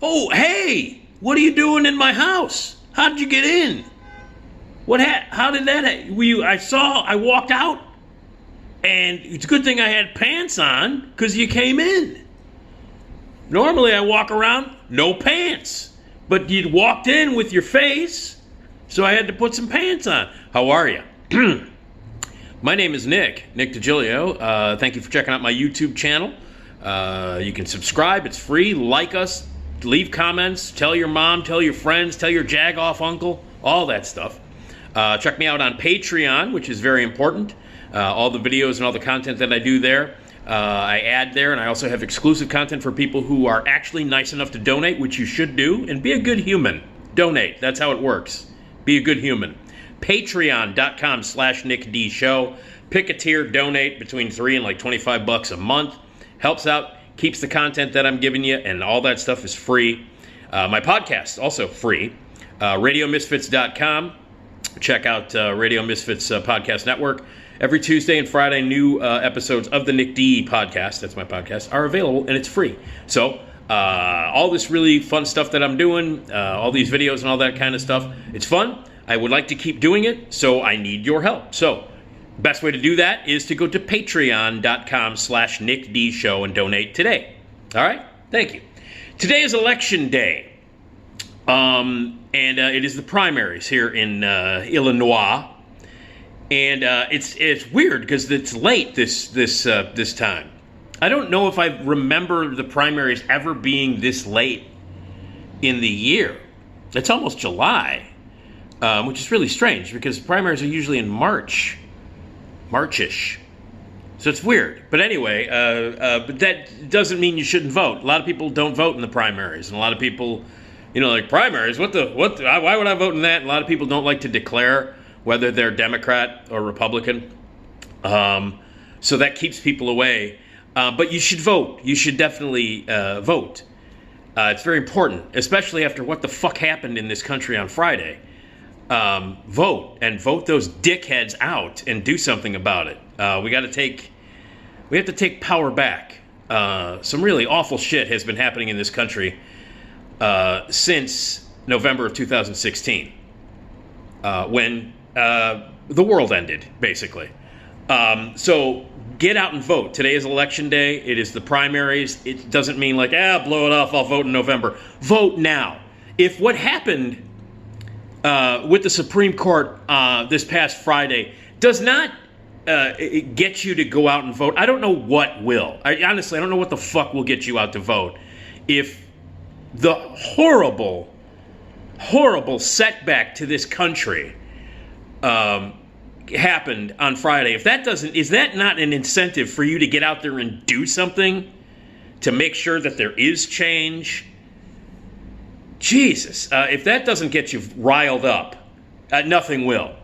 Oh, hey, what are you doing in my house? How did you get in? How did that? I walked out, and it's a good thing I had pants on because you came in. Normally I walk around no pants, but you'd walked in with your face, so I had to put some pants on. How are you? My name is Nick Digilio. Thank you for checking out my YouTube channel. You can subscribe, it's free. Like us, leave comments, tell your mom, tell your friends, tell your jag-off uncle, all that stuff. Check me out on Patreon, which is very important. All the videos and all the content that I do there, I add there, and I also have exclusive content for people who are actually nice enough to donate, which you should do, and be a good human. Donate, that's how it works. Be a good human. Patreon.com/NickDShow. Pick a tier, donate between $3 and like $25 a month. Helps out, keeps the content that I'm giving you, and all that stuff is free. My podcast, also free. RadioMisfits.com. Check out Radio Misfits Podcast Network. Every Tuesday and Friday, new episodes of the Nick D podcast, that's my podcast, are available, and it's free. So, all this really fun stuff that I'm doing, all these videos and all that kind of stuff, it's fun. I would like to keep doing it, so I need your help. So, best way to do that is to go to patreon.com/NickDShow and donate today. All right? Thank you. Today is election day, and it is the primaries here in Illinois. And it's weird because it's late this time. I don't know if I remember the primaries ever being this late in the year. It's almost July, which is really strange because primaries are usually in March-ish. So it's weird. But anyway, but that doesn't mean you shouldn't vote. A lot of people don't vote in the primaries, and a lot of people, like primaries. Why would I vote in that? And a lot of people don't like to declare whether they're Democrat or Republican. So that keeps people away. But you should vote. You should definitely vote. It's very important, especially after what the fuck happened in this country on Friday. Vote, and vote those dickheads out and do something about it. We have to take power back. Some really awful shit has been happening in this country since November of 2016, when the world ended, basically. So get out and vote. Today is election day. It is the primaries. It doesn't mean like, blow it off, I'll vote in November. Vote now. If what happened with the Supreme Court this past Friday does not get you to go out and vote, I don't know what will. Honestly, I don't know what the fuck will get you out to vote. If the horrible, horrible setback to this country happened on Friday, is that not an incentive for you to get out there and do something to make sure that there is change? Jesus, if that doesn't get you riled up, nothing will.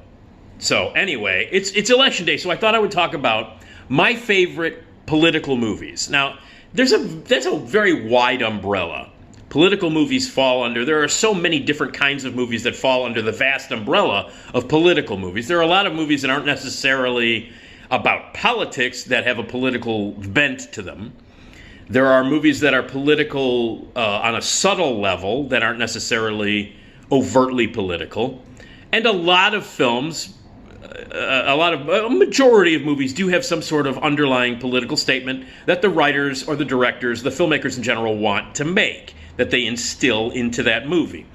So anyway, it's election day, so I thought I would talk about my favorite political movies. Now, there's a very wide umbrella. Political movies fall under, there are so many different kinds of movies that fall under the vast umbrella of political movies. There are a lot of movies that aren't necessarily about politics that have a political bent to them. There are movies that are political on a subtle level that aren't necessarily overtly political. And a lot of films, a majority of movies do have some sort of underlying political statement that the writers or the directors, the filmmakers in general, want to make, that they instill into that movie.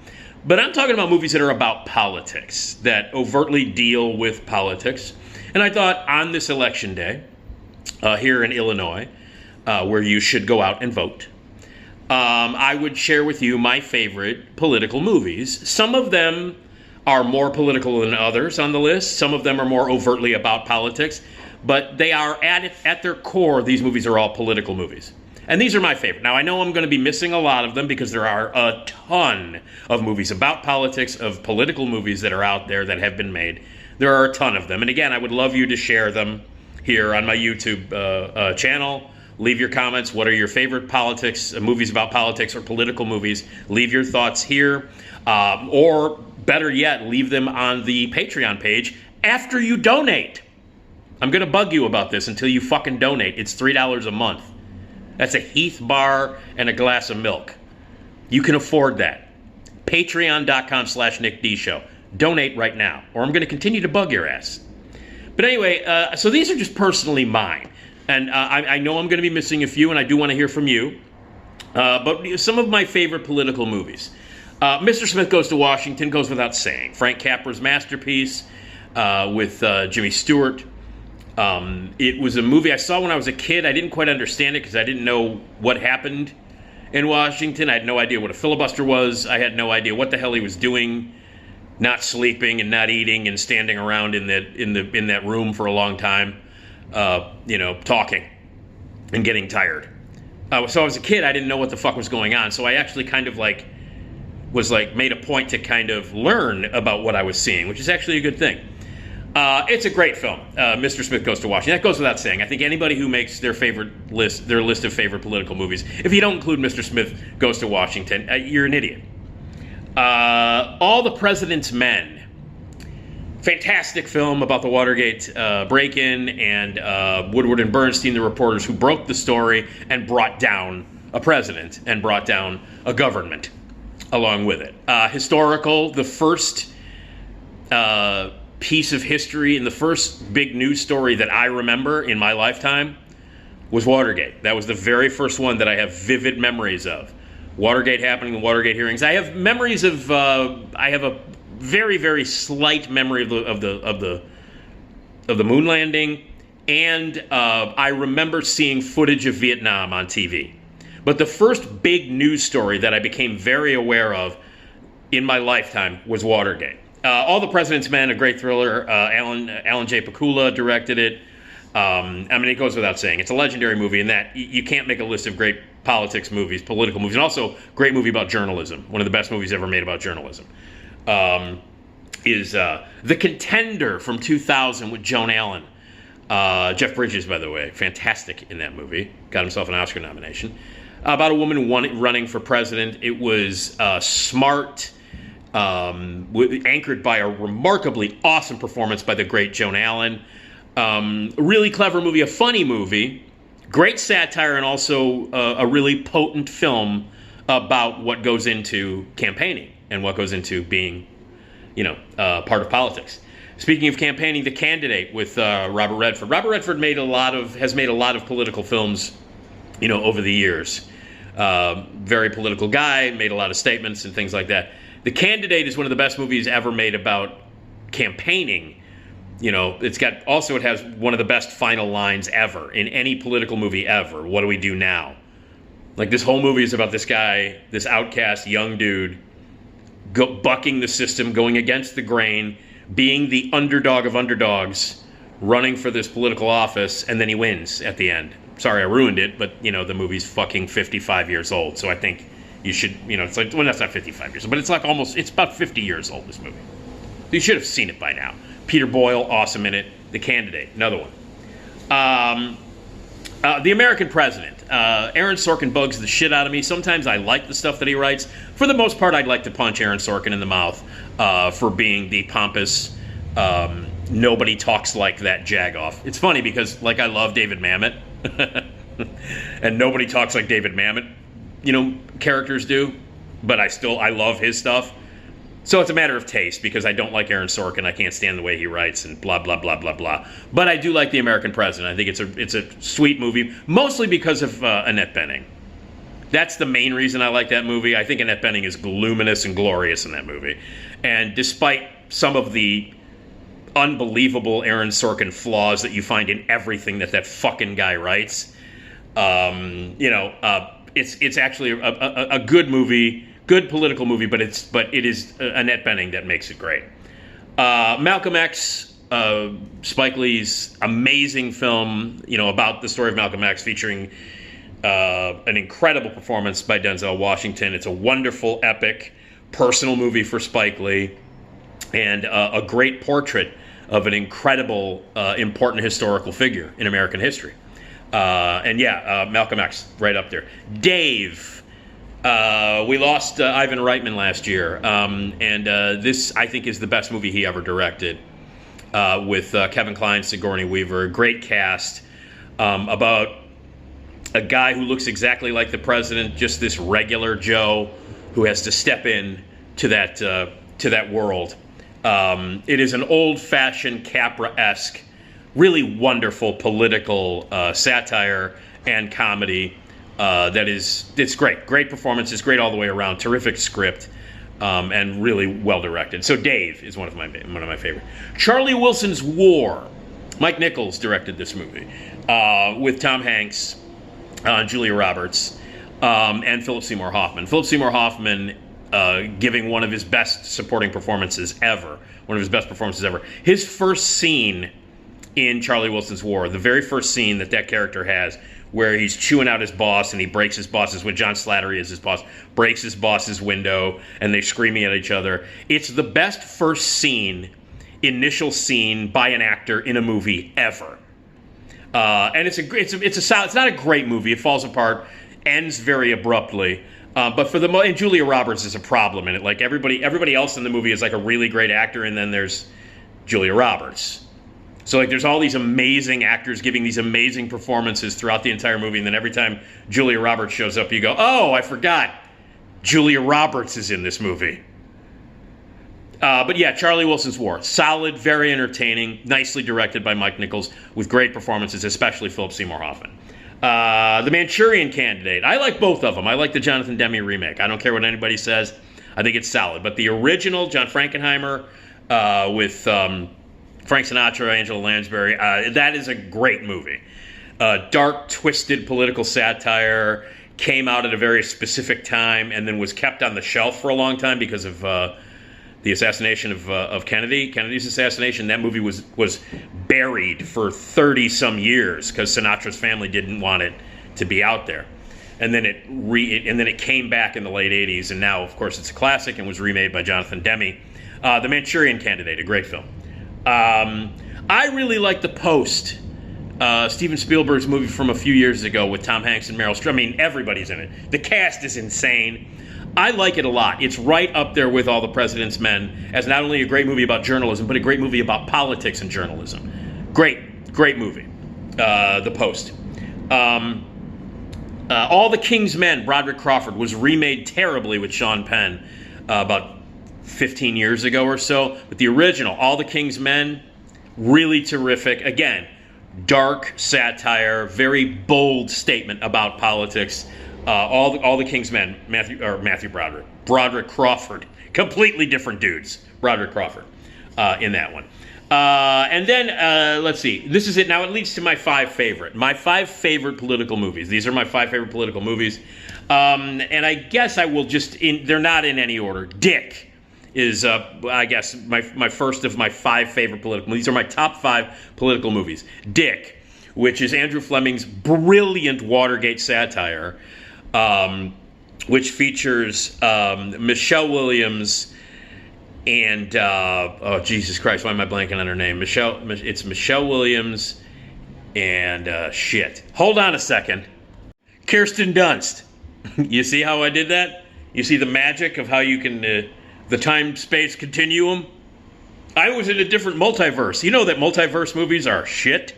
But I'm talking about movies that are about politics, that overtly deal with politics. And I thought on this election day, here in Illinois, where you should go out and vote, I would share with you my favorite political movies. Some of them are more political than others on the list. Some of them are more overtly about politics. But they are, at their core, these movies are all political movies. And these are my favorite. Now, I know I'm going to be missing a lot of them because there are a ton of movies about politics, of political movies that are out there that have been made. There are a ton of them. And again, I would love you to share them here on my YouTube channel. Leave your comments. What are your favorite politics, movies about politics or political movies? Leave your thoughts here. Or better yet, leave them on the Patreon page after you donate. I'm going to bug you about this until you fucking donate. It's $3 a month. That's a Heath bar and a glass of milk. You can afford that. Patreon.com/Nick D Show. Donate right now, or I'm going to continue to bug your ass. But anyway, so these are just personally mine. And I know I'm going to be missing a few, and I do want to hear from you. But some of my favorite political movies. Mr. Smith Goes to Washington goes without saying. Frank Capra's masterpiece with Jimmy Stewart. It was a movie I saw when I was a kid. I didn't quite understand it because I didn't know what happened in Washington. I had no idea what a filibuster was. I had no idea what the hell he was doing, not sleeping and not eating and standing around in that room for a long time, talking and getting tired. So I was a kid. I didn't know what the fuck was going on. So I actually kind of was made a point to kind of learn about what I was seeing, which is actually a good thing. It's a great film, Mr. Smith Goes to Washington. That goes without saying. I think anybody who makes their list of favorite political movies, if you don't include Mr. Smith Goes to Washington, you're an idiot. All the President's Men. Fantastic film about the Watergate break-in and Woodward and Bernstein, the reporters who broke the story and brought down a president and brought down a government along with it. Historical, the first piece of history and the first big news story that I remember in my lifetime was Watergate. That was the very first one that I have vivid memories of. Watergate happening, the Watergate hearings. I have memories of. I have a very, very slight memory of the moon landing, and I remember seeing footage of Vietnam on TV. But the first big news story that I became very aware of in my lifetime was Watergate. All the President's Men, a great thriller. Alan J. Pakula directed it. It goes without saying. It's a legendary movie in that you can't make a list of great political movies, and also great movie about journalism. One of the best movies ever made about journalism. Is The Contender from 2000 with Joan Allen. Jeff Bridges, by the way, fantastic in that movie. Got himself an Oscar nomination. About a woman running for president. It was smart, anchored by a remarkably awesome performance by the great Joan Allen. A really clever movie, a funny movie, great satire, and also a really potent film about what goes into campaigning and what goes into being, part of politics. Speaking of campaigning, The Candidate with Robert Redford. Robert Redford has made a lot of political films, over the years. Very political guy, made a lot of statements and things like that. The Candidate is one of the best movies ever made about campaigning. It has one of the best final lines ever in any political movie ever. What do we do now? This whole movie is about this guy, this outcast young dude, bucking the system, going against the grain, being the underdog of underdogs, running for this political office, and then he wins at the end. Sorry, I ruined it, but, the movie's fucking 55 years old, so I think you should, it's that's not 55 years old, but it's about 50 years old, this movie. You should have seen it by now. Peter Boyle, awesome in it. The Candidate, another one. The American President. Aaron Sorkin bugs the shit out of me. Sometimes I like the stuff that he writes. For the most part, I'd like to punch Aaron Sorkin in the mouth for being the pompous, nobody talks like that jagoff. It's funny because, I love David Mamet, and nobody talks like David Mamet, characters do, but I love his stuff. So it's a matter of taste because I don't like Aaron Sorkin. I can't stand the way he writes and blah, blah, blah, blah, blah. But I do like The American President. I think it's a sweet movie, mostly because of Annette Bening. That's the main reason I like that movie. I think Annette Bening is luminous and glorious in that movie. And despite some of the unbelievable Aaron Sorkin flaws that you find in everything that fucking guy writes, it's actually a good movie. Good political movie, but it is Annette Bening that makes it great. Malcolm X, Spike Lee's amazing film, about the story of Malcolm X, featuring an incredible performance by Denzel Washington. It's a wonderful, epic, personal movie for Spike Lee, and a great portrait of an incredible, important historical figure in American history. Malcolm X, right up there. Dave. We lost Ivan Reitman last year, and this, I think, is the best movie he ever directed, with Kevin Kline, Sigourney Weaver, great cast, about a guy who looks exactly like the president, just this regular Joe, who has to step in to that world. It is an old-fashioned Capra-esque, really wonderful political satire and comedy. It's great. Great performances, great all the way around. Terrific script, and really well directed. So Dave is one of my favorite. Charlie Wilson's War. Mike Nichols directed this movie with Tom Hanks, Julia Roberts, and Philip Seymour Hoffman. Philip Seymour Hoffman giving one of his best supporting performances ever. One of his best performances ever. His first scene in Charlie Wilson's War, the very first scene that character has, where he's chewing out his boss and he breaks his boss's, when John Slattery is his boss, breaks his boss's window and they're screaming at each other. It's the best first scene, initial scene by an actor in a movie ever. And it's not a great movie. It falls apart, ends very abruptly. But and Julia Roberts is a problem in it. Like everybody else in the movie is like a really great actor, and then there's Julia Roberts. So like there's all these amazing actors giving these amazing performances throughout the entire movie, and then every time Julia Roberts shows up, you go, oh, I forgot Julia Roberts is in this movie. But yeah, Charlie Wilson's War. Solid, very entertaining, nicely directed by Mike Nichols with great performances, especially Philip Seymour Hoffman. The Manchurian Candidate. I like both of them. I like the Jonathan Demme remake. I don't care what anybody says. I think it's solid. But the original, John Frankenheimer, with Frank Sinatra, Angela Lansbury, that is a great movie. Dark, twisted political satire, came out at a very specific time and then was kept on the shelf for a long time because of the assassination of Kennedy. Kennedy's assassination. That movie was buried for 30-some years because Sinatra's family didn't want it to be out there. And then it came back in the late 80s, and now, of course, it's a classic and was remade by Jonathan Demme. The Manchurian Candidate, a great film. I really like The Post, Steven Spielberg's movie from a few years ago with Tom Hanks and Meryl Streep. I mean, everybody's in it. The cast is insane. I like it a lot. It's right up there with All the President's Men as not only a great movie about journalism, but a great movie about politics and journalism. Great movie. The Post. All the King's Men, Broderick Crawford, was remade terribly with Sean Penn about 15 years ago or so. But the original, All the King's Men, really terrific. Again, dark satire, very bold statement about politics. All the King's Men, Broderick Crawford, completely different dudes. Broderick Crawford in that one. And then, let's see. This is it. Now it leads to my five favorite political movies. These are my 5 favorite political movies. And I guess I will they're not in any order. Dick is, I guess, my first of my 5 favorite political movies. These are my top 5 political movies. Dick, which is Andrew Fleming's brilliant Watergate satire, which features Michelle Williams and oh Jesus Christ, why am I blanking on her name? It's Michelle Williams and hold on a second, Kirsten Dunst. You see how I did that? You see the magic of how you can the time-space continuum? I was in a different multiverse. You know that multiverse movies are shit,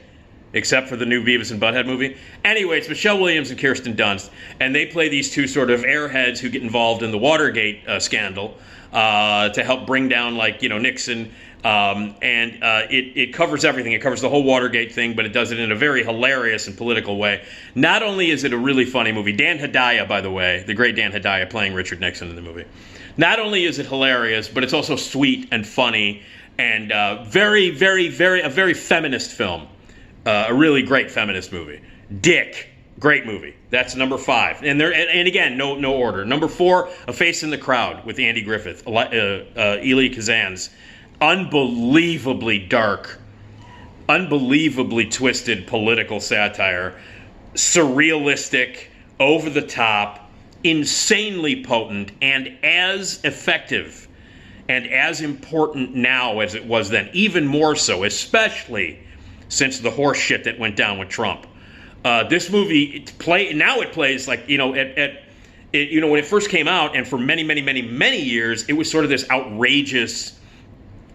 except for the new Beavis and Butthead movie. Anyway, it's Michelle Williams and Kirsten Dunst, and they play these two sort of airheads who get involved in the Watergate scandal to help bring down, Nixon. It covers everything. It covers the whole Watergate thing, but it does it in a very hilarious and political way. Not only is it a really funny movie, Dan Hedaya, by the way, the great Dan Hedaya playing Richard Nixon in the movie. Not only is it hilarious, but it's also sweet and funny and a very feminist film. A really great feminist movie. Dick, great movie. That's number 5. And again, no order. Number 4, A Face in the Crowd with Andy Griffith, Elie Kazan's unbelievably dark, unbelievably twisted political satire, surrealistic, over the top, insanely potent, and as effective and as important now as it was then, even more so, especially since the horse shit that went down with Trump. This movie plays like, when it first came out, and for many years, it was sort of this outrageous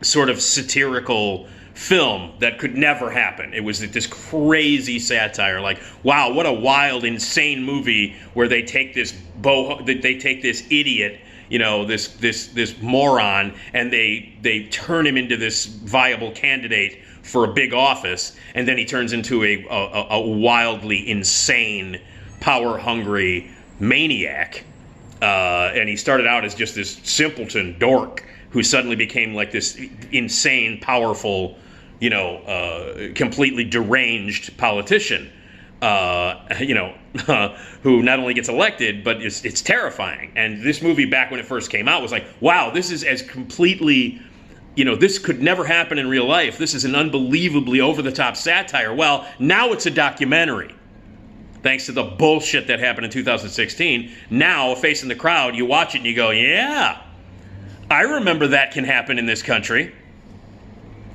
sort of satirical film that could never happen. It was this crazy satire, like, wow, what a wild, insane movie where they take this idiot, this moron, and they turn him into this viable candidate for a big office, and then he turns into a wildly insane, power-hungry maniac. And he started out as just this simpleton dork who suddenly became like this insane, powerful, completely deranged politician, who not only gets elected, but it's terrifying. And this movie, back when it first came out, was like, wow, this is as completely, this could never happen in real life. This is an unbelievably over-the-top satire. Well, now it's a documentary. Thanks to the bullshit that happened in 2016. Now, Facing the Crowd, you watch it and you go, yeah, I remember that can happen in this country.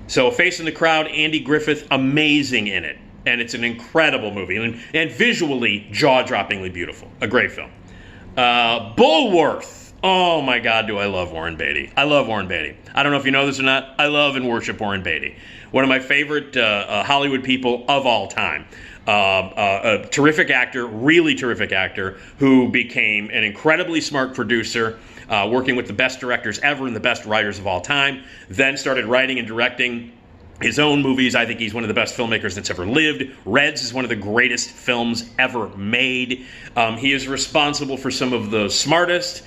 So Facing the Crowd, Andy Griffith, amazing in it. And it's an incredible movie. And visually, jaw-droppingly beautiful. A great film. Bulworth. Oh my God, do I love Warren Beatty. I love Warren Beatty. I don't know if you know this or not. I love and worship Warren Beatty. One of my favorite Hollywood people of all time. A terrific actor, really terrific actor, who became an incredibly smart producer, working with the best directors ever and the best writers of all time, then started writing and directing his own movies. I think he's one of the best filmmakers that's ever lived. Reds is one of the greatest films ever made. He is responsible for some of the smartest,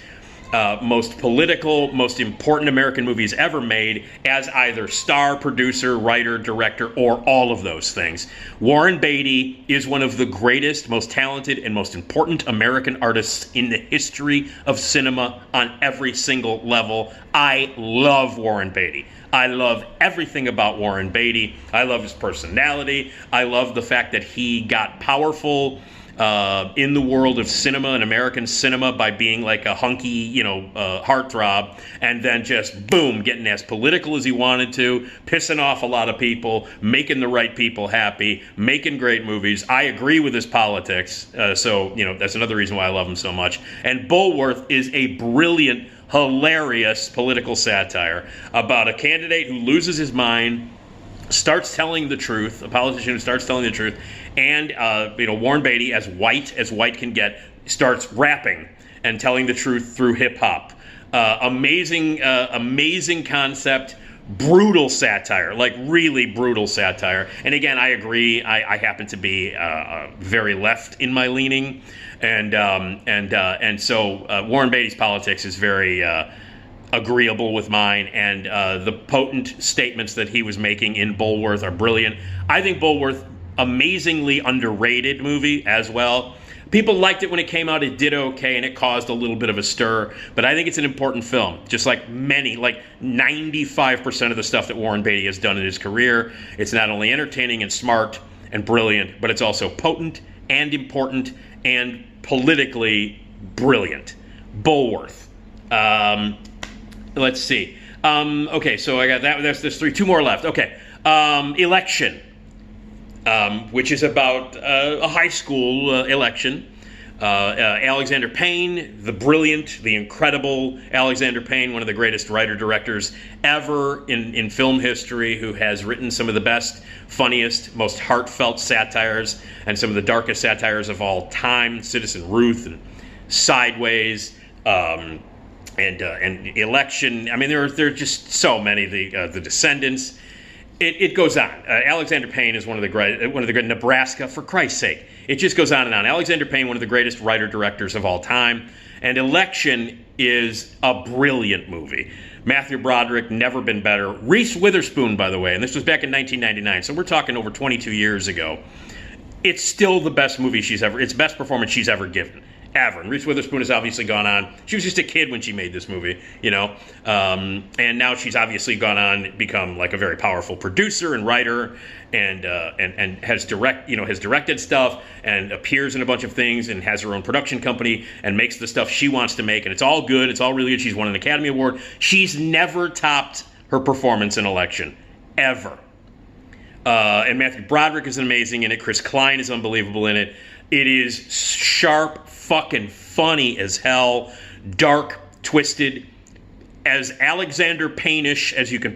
most political, most important American movies ever made as either star, producer, writer, director, or all of those things. Warren Beatty is one of the greatest, most talented, and most important American artists in the history of cinema on every single level. I love Warren Beatty. I love everything about Warren Beatty. I love his personality. I love the fact that he got powerful in the world of cinema and American cinema by being like a hunky, heartthrob, and then just, boom, getting as political as he wanted to, pissing off a lot of people, making the right people happy, making great movies. I agree with his politics, so that's another reason why I love him so much. And Bulworth is a brilliant, hilarious political satire about a candidate who loses his mind, starts telling the truth, a politician who starts telling the truth, and Warren Beatty, as white can get, starts rapping and telling the truth through hip hop. Amazing concept, brutal satire, like really brutal satire. And again, I agree. I happen to be very left in my leaning, and so Warren Beatty's politics is very agreeable with mine, and the potent statements that he was making in Bulworth are brilliant. I think Bulworth, amazingly underrated movie as well. People liked it when it came out. It did okay, and it caused a little bit of a stir, but I think it's an important film, just like 95% of the stuff that Warren Beatty has done in his career. It's not only entertaining and smart and brilliant, but it's also potent and important and politically brilliant. Bulworth. Let's see. Okay, so I got that. There's two more left. Okay. Election, which is about a high school election. Alexander Payne, the brilliant, the incredible Alexander Payne, one of the greatest writer-directors ever in film history, who has written some of the best, funniest, most heartfelt satires and some of the darkest satires of all time. Citizen Ruth and Sideways. And Election. I mean, there are just so many. The Descendants. It goes on. Alexander Payne is one of the great Nebraska, for Christ's sake. It just goes on and on. Alexander Payne, one of the greatest writer-directors of all time. And Election is a brilliant movie. Matthew Broderick, never been better. Reese Witherspoon, by the way, and this was back in 1999, so we're talking over 22 years ago. It's still the best movie it's best performance she's ever given. Ever. And Reese Witherspoon has obviously gone on. She was just a kid when she made this movie, and now she's obviously gone on, become like a very powerful producer and writer, and has directed stuff and appears in a bunch of things and has her own production company and makes the stuff she wants to make, and it's all good. It's all really good. She's won an Academy Award. She's never topped her performance in Election, ever. And Matthew Broderick is amazing in it. Chris Klein is unbelievable in it. It is sharp, fucking funny as hell, dark, twisted, as Alexander Payne-ish as you can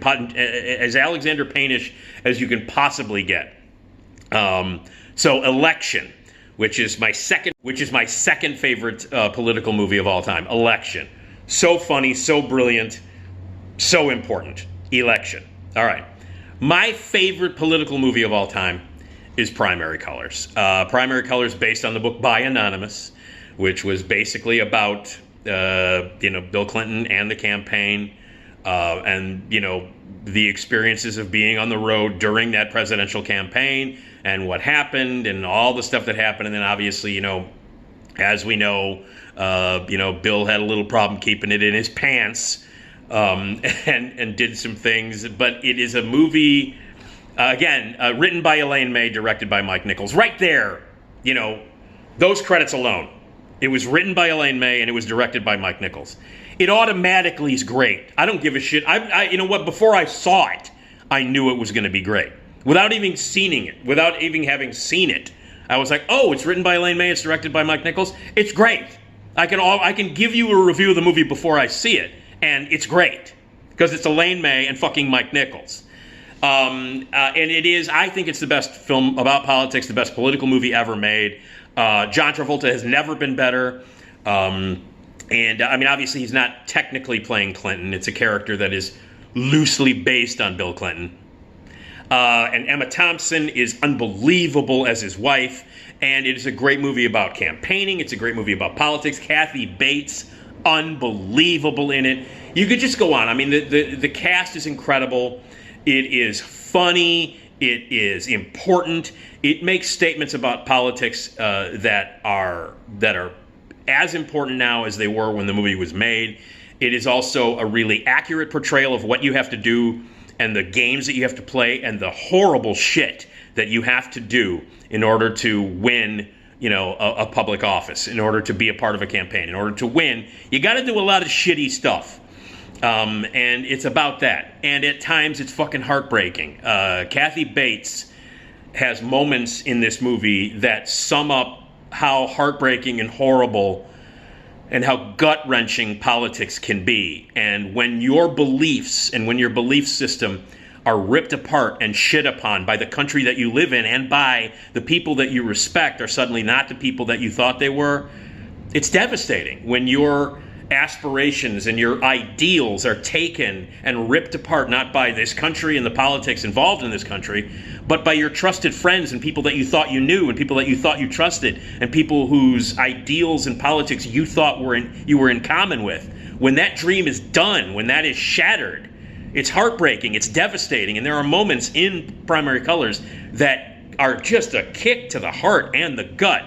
possibly get. So Election, which is my second favorite political movie of all time. Election, so funny, so brilliant, so important. Election. All right, my favorite political movie of all time is Primary Colors. Primary Colors, based on the book by Anonymous, which was basically about Bill Clinton and the campaign, and the experiences of being on the road during that presidential campaign and what happened and all the stuff that happened. And then obviously, as we know, Bill had a little problem keeping it in his pants, and did some things. But it is a movie, again, written by Elaine May, directed by Mike Nichols. Right there, those credits alone. It was written by Elaine May and it was directed by Mike Nichols. It automatically is great. I don't give a shit. Before I saw it, I knew it was going to be great. Without even seeing it, without even having seen it, I was like, oh, it's written by Elaine May, it's directed by Mike Nichols. It's great. I can give you a review of the movie before I see it, and it's great because it's Elaine May and fucking Mike Nichols. And it is, I think it's the best film about politics, the best political movie ever made. John Travolta has never been better. Obviously he's not technically playing Clinton. It's a character that is loosely based on Bill Clinton. And Emma Thompson is unbelievable as his wife. And it is a great movie about campaigning. It's a great movie about politics. Kathy Bates, unbelievable in it. You could just go on. I mean, the cast is incredible. It is funny. It is important. It makes statements about politics that are as important now as they were when the movie was made. It is also a really accurate portrayal of what you have to do and the games that you have to play and the horrible shit that you have to do in order to win, a public office, in order to be a part of a campaign. In order to win, you got to do a lot of shitty stuff. And it's about that. And at times it's fucking heartbreaking. Kathy Bates has moments in this movie that sum up how heartbreaking and horrible and how gut-wrenching politics can be. And when your beliefs and when your belief system are ripped apart and shit upon by the country that you live in and by the people that you respect are suddenly not the people that you thought they were, it's devastating. When your aspirations and your ideals are taken and ripped apart, not by this country and the politics involved in this country, but by your trusted friends and people that you thought you knew and people that you thought you trusted and people whose ideals and politics you thought you were in common with. When that dream is done, when that is shattered, it's heartbreaking, it's devastating, and there are moments in Primary Colors that are just a kick to the heart and the gut.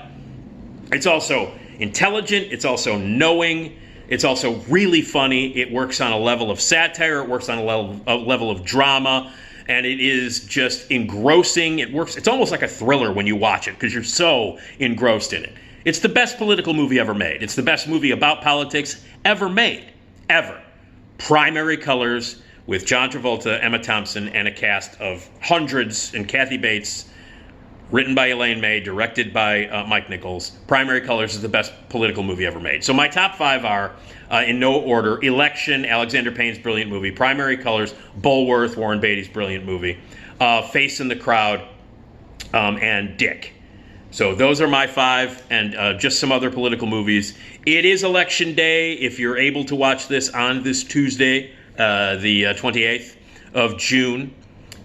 It's also intelligent, it's also knowing, it's also really funny. It works on a level of satire, it works on a level of drama, and it is just engrossing. It's almost like a thriller when you watch it because you're so engrossed in it. It's the best political movie ever made. It's the best movie about politics ever made, ever. Primary Colors, with John Travolta, Emma Thompson, and a cast of hundreds, and Kathy Bates, written by Elaine May, directed by Mike Nichols. Primary Colors is the best political movie ever made. So my top five are, in no order: Election, Alexander Payne's brilliant movie; Primary Colors, Bulworth, Warren Beatty's brilliant movie; Face in the Crowd, and Dick. So those are my five, and just some other political movies. It is Election Day. If you're able to watch this on this Tuesday, the 28th of June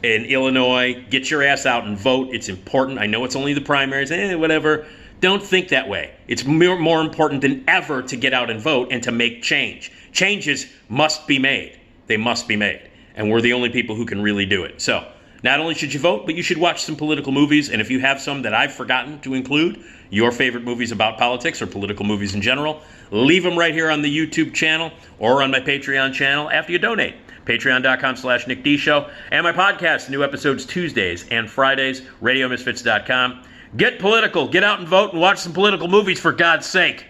in Illinois, get your ass out and vote. It's important. I know it's only the primaries, whatever. Don't think that way. It's more important than ever to get out and vote and to make change. Changes must be made. They must be made. And we're the only people who can really do it. So not only should you vote, but you should watch some political movies. And if you have some that I've forgotten to include, your favorite movies about politics or political movies in general, leave them right here on the YouTube channel or on my Patreon channel after you donate. Patreon.com/Nick D Show. And my podcast, new episodes Tuesdays and Fridays, RadioMisfits.com. Get political, get out and vote and watch some political movies for God's sake.